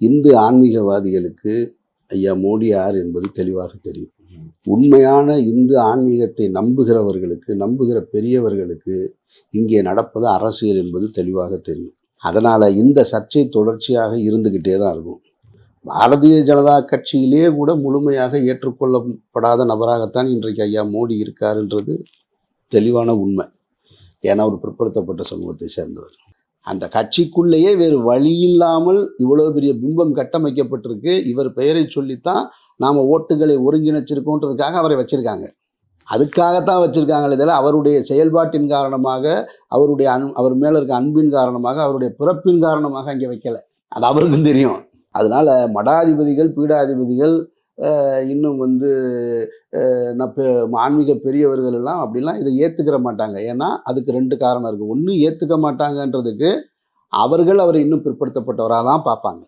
இந்து ஆன்மீகவாதிகளுக்கு ஐயா மோடி யார் என்பது தெளிவாக தெரியும். உண்மையான இந்து ஆன்மீகத்தை நம்புகிறவர்களுக்கு, நம்புகிற பெரியவர்களுக்கு இங்கே நடப்பது அரசியல் என்பது தெளிவாக தெரியும். அதனால் இந்த சர்ச்சை தொடர்ச்சியாக இருந்துக்கிட்டே தான் இருக்கும். பாரதிய ஜனதா கட்சியிலே கூட முழுமையாக ஏற்றுக்கொள்ளப்படாத நபராகத்தான் இன்றைக்கு ஐயா மோடி இருக்காருன்றது தெளிவான உண்மை. ஏன்னா ஒரு பிற்படுத்தப்பட்ட சமூகத்தை சேர்ந்தவர். அந்த கட்சிக்குள்ளேயே வேறு வழி இல்லாமல் இவ்வளோ பெரிய பிம்பம் கட்டமைக்கப்பட்டிருக்கு. இவர் பெயரை சொல்லித்தான் நாம் ஓட்டுகளை ஒருங்கிணைச்சிருக்கோன்றதுக்காக அவரை வச்சுருக்காங்க. அதுக்காகத்தான் வச்சுருக்காங்களே தவிர அவருடைய செயல்பாட்டின் காரணமாக, அவர் மேலே இருக்க அன்பின் காரணமாக, அவருடைய பிறப்பின் காரணமாக அங்கே வைக்கலை. அது அவருக்கும் தெரியும். அதனால் மடாதிபதிகள், பீடாதிபதிகள், இன்னும் ஆன்மீக பெரியவர்கள் எல்லாம் அப்படிலாம் இதை ஏற்றுக்கிற மாட்டாங்க. ஏன்னா அதுக்கு 2 காரணம் இருக்குது. ஒன்று, ஏற்றுக்க மாட்டாங்கன்றதுக்கு அவர்கள் அவரை இன்னும் பிற்படுத்தப்பட்டவராக தான் பார்ப்பாங்க.